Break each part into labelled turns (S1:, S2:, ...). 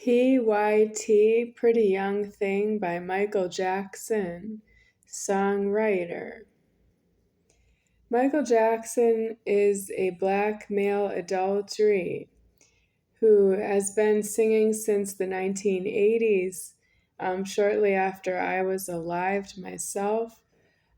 S1: P.Y.T. Pretty Young Thing by Michael Jackson, songwriter. Michael Jackson is a black male adultery who has been singing since the 1980s, shortly after I was alive myself.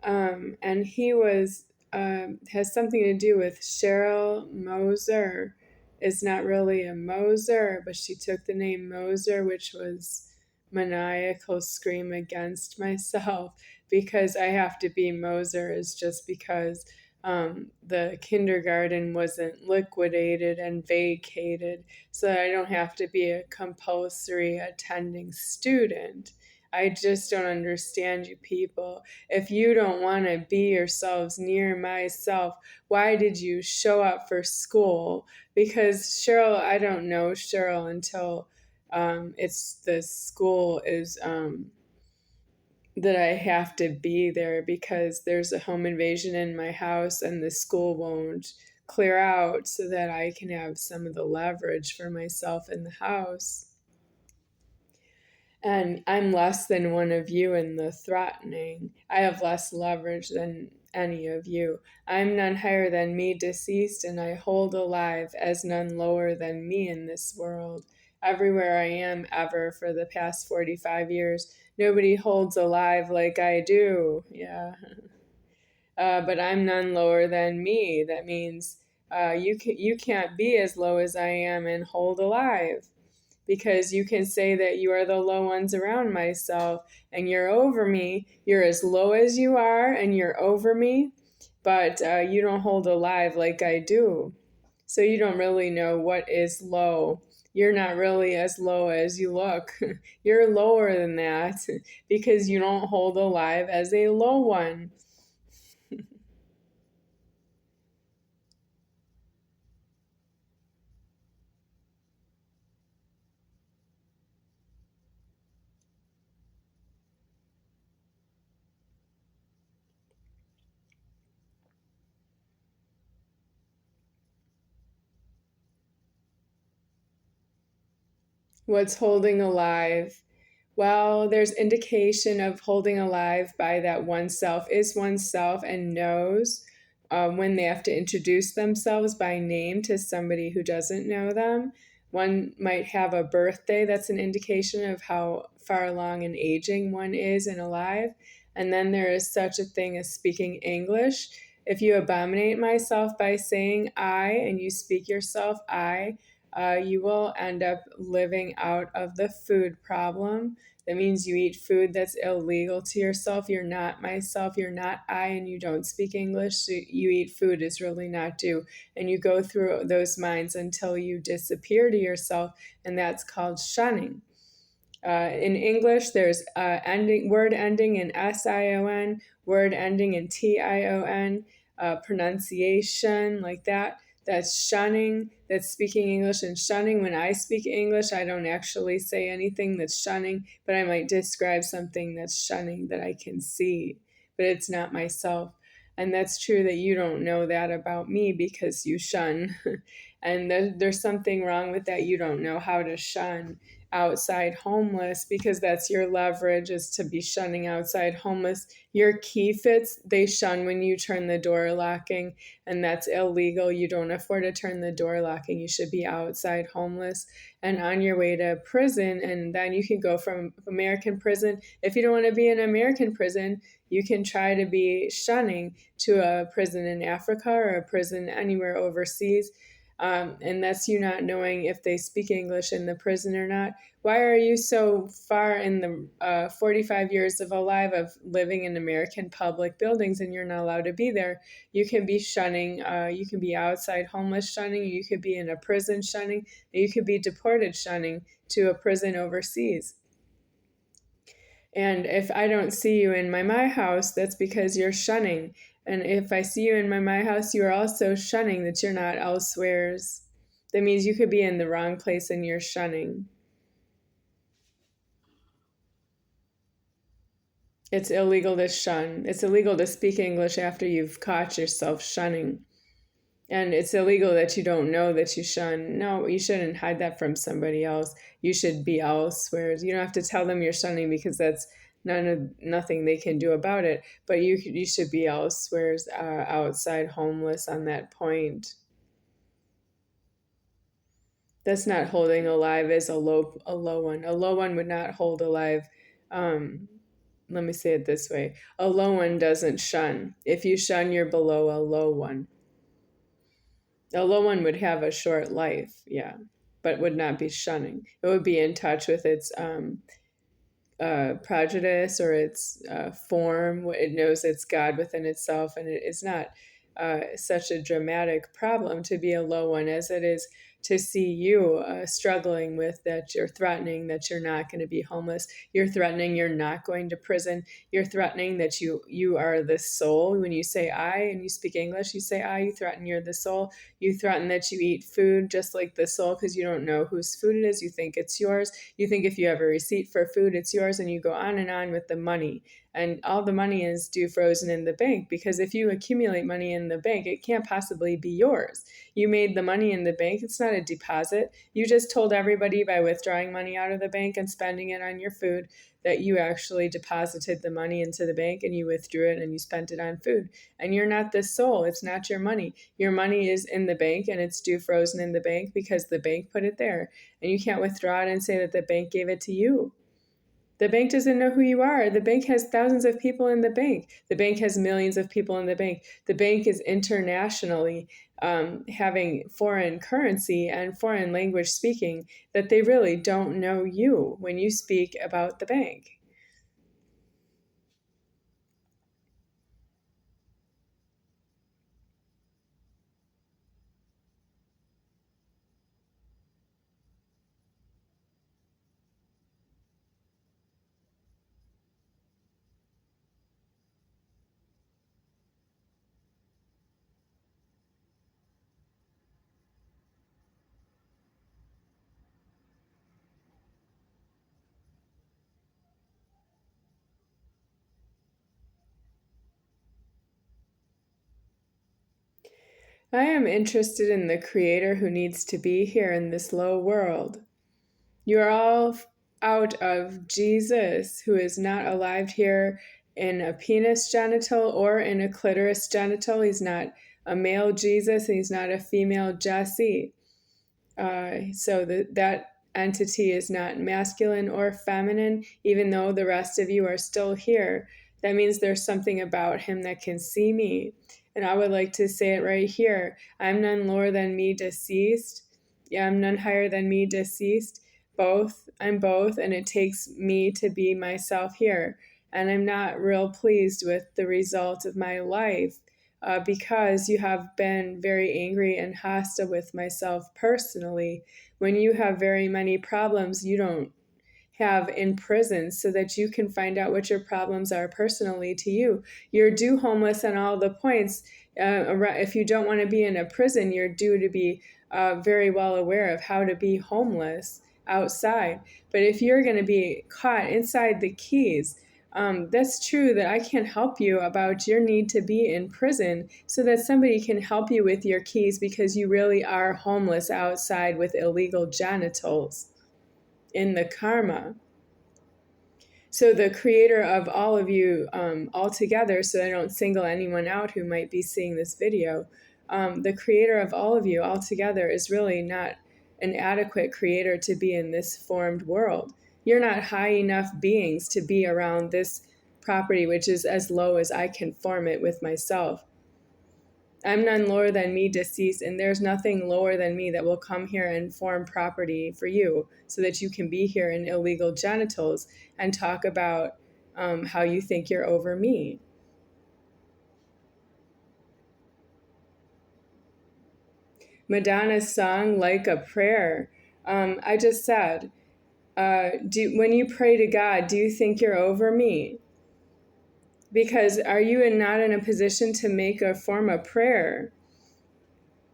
S1: And he has something to do with Cheryl Moser. Is not really a Moser, but she took the name Moser, which was maniacal scream against myself because I have to be Moser is just because the kindergarten wasn't liquidated and vacated, so I don't have to be a compulsory attending student. I just don't understand you people. If you don't want to be yourselves near myself, why did you show up for school? Because Cheryl, I don't know Cheryl until it's the school is that I have to be there because there's a home invasion in my house and the school won't clear out so that I can have some of the leverage for myself in the house. And I'm less than one of you in the threatening. I have less leverage than any of you. I'm none higher than me, deceased, and I hold alive as none lower than me in this world. Everywhere I am ever for the past 45 years, nobody holds alive like I do. Yeah. But I'm none lower than me. That means you can't be as low as I am and hold alive, because you can say that you are the low ones around myself and you're over me. You're as low as you are and you're over me, but you don't hold alive like I do. So you don't really know what is low. You're not really as low as you look. You're lower than that because you don't hold alive as a low one. What's holding alive? Well, there's indication of holding alive by that oneself is oneself and knows when they have to introduce themselves by name to somebody who doesn't know them. One might have a birthday. That's an indication of how far along in aging one is and alive. And then there is such a thing as speaking English. If you abominate myself by saying I and you speak yourself I, you will end up living out of the food problem. That means you eat food that's illegal to yourself. You're not myself, you're not I, and you don't speak English. So you eat food is really not due. And you go through those minds until you disappear to yourself, and that's called shunning. In English, there's word ending in SION, word ending in TION, pronunciation like that. That's shunning, that's speaking English. And shunning, when I speak English, I don't actually say anything that's shunning, but I might describe something that's shunning that I can see, but it's not myself. And that's true that you don't know that about me because you shun. And there's something wrong with that. You don't know how to shun outside homeless because that's your leverage, is to be shunning outside homeless. Your key fits, they shun when you turn the door locking, and that's illegal. You don't afford to turn the door locking. You should be outside homeless and on your way to prison, and then you can go from American prison. If you don't want to be in American prison, you can try to be shunning to a prison in Africa or a prison anywhere overseas. And that's you not knowing if they speak English in the prison or not. Why are you so far in the 45 years of alive of living in American public buildings and you're not allowed to be there? You can be shunning. You can be outside homeless shunning. You could be in a prison shunning. You could be deported shunning to a prison overseas. And if I don't see you in my house, that's because you're shunning. And if I see you in my house, you are also shunning that you're not elsewheres. That means you could be in the wrong place and you're shunning. It's illegal to shun. It's illegal to speak English after you've caught yourself shunning. And it's illegal that you don't know that you shun. No, you shouldn't hide that from somebody else. You should be elsewhere. You don't have to tell them you're shunning because that's nothing they can do about it. But you should be elsewhere, outside, homeless on that point. That's not holding alive as a low one. A low one would not hold alive. Um, Let me say it this way: a low one doesn't shun. If you shun, you're below a low one. A low one would have a short life, yeah, but would not be shunning. It would be in touch with its prejudice or its form. It knows it's God within itself, and it is not such a dramatic problem to be a low one as it is to see you struggling with that. You're threatening that you're not going to be homeless. You're threatening you're not going to prison. You're threatening that you are the soul. When you say I and you speak English, you say I, you threaten you're the soul. You threaten that you eat food just like the soul because you don't know whose food it is. You think it's yours. You think if you have a receipt for food, it's yours, and you go on and on with the money. And all the money is due frozen in the bank, because if you accumulate money in the bank, it can't possibly be yours. You made the money in the bank. It's not a deposit. You just told everybody by withdrawing money out of the bank and spending it on your food that you actually deposited the money into the bank, and you withdrew it and you spent it on food. And you're not the soul. It's not your money. Your money is in the bank and it's due frozen in the bank because the bank put it there. And you can't withdraw it and say that the bank gave it to you. The bank doesn't know who you are. The bank has thousands of people in the bank. The bank has millions of people in the bank. The bank is internationally having foreign currency and foreign language speaking, that they really don't know you when you speak about the bank. I am interested in the creator who needs to be here in this low world. You are all out of Jesus, who is not alive here in a penis genital or in a clitoris genital. He's not a male Jesus, and he's not a female Jessie. So that entity is not masculine or feminine, even though the rest of you are still here. That means there's something about him that can see me. And I would like to say it right here: I'm none lower than me, deceased. Yeah, I'm none higher than me, deceased. Both, I'm both, and it takes me to be myself here. And I'm not real pleased with the result of my life, because you have been very angry and hostile with myself personally. When you have very many problems, you don't have in prison so that you can find out what your problems are personally to you. You're due homeless on all the points. If you don't want to be in a prison, you're due to be very well aware of how to be homeless outside. But if you're going to be caught inside the keys, that's true that I can't help you about your need to be in prison so that somebody can help you with your keys, because you really are homeless outside with illegal genitals in the karma. So the creator of all of you all together, so I don't single anyone out who might be seeing this video, the creator of all of you all together is really not an adequate creator to be in this formed world. You're not high enough beings to be around this property, which is as low as I can form it with myself. I'm none lower than me, deceased, and there's nothing lower than me that will come here and form property for you so that you can be here in illegal genitals and talk about how you think you're over me. Madonna's song, Like a Prayer. I just said, when you pray to God, do you think you're over me? Because are you not in a position to make a form of prayer?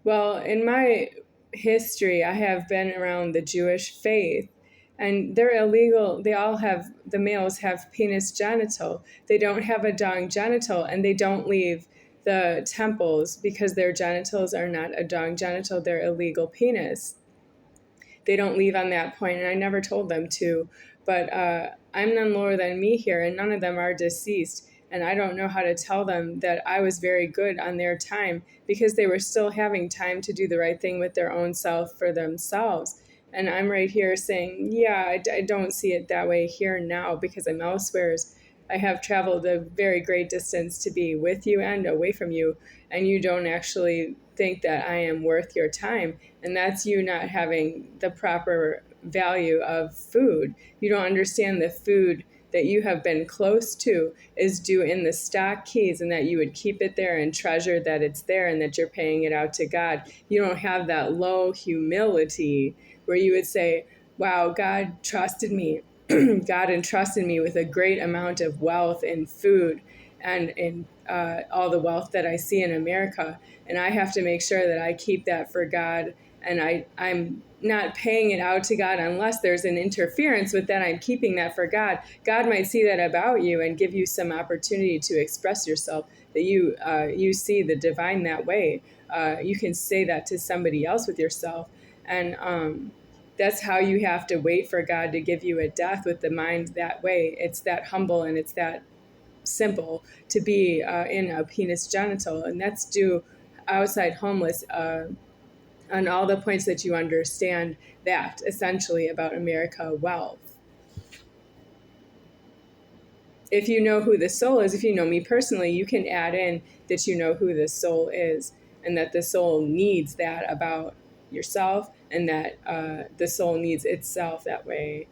S1: Well, in my history, I have been around the Jewish faith, and they're illegal. They all have, the males have penis genital. They don't have a dong genital, and they don't leave the temples, because their genitals are not a dung genital, they're a legal penis. They don't leave on that point, and I never told them to. But I'm none lower than me here, and none of them are deceased. And I don't know how to tell them that I was very good on their time, because they were still having time to do the right thing with their own self for themselves. And I'm right here saying, yeah, I don't see it that way here now, because I'm elsewhere. I have traveled a very great distance to be with you and away from you, and you don't actually think that I am worth your time. And that's you not having the proper value of food. You don't understand the food that you have been close to is due in the stock keys, and that you would keep it there and treasure that it's there and that you're paying it out to God. You don't have that low humility where you would say, wow, God trusted me. God entrusted me with a great amount of wealth in food and in all the wealth that I see in America. And I have to make sure that I keep that for God. And I'm not paying it out to God unless there's an interference with that. I'm keeping that for God. God might see that about you and give you some opportunity to express yourself, that you see the divine that way. You can say that to somebody else with yourself. And that's how you have to wait for God to give you a death with the mind that way. It's that humble and it's that simple to be in a penis genital. And that's due outside homeless on all the points that you understand that essentially about America wealth. If you know who the soul is, if you know me personally, you can add in that you know who the soul is, and that the soul needs that about yourself, and that the soul needs itself that way.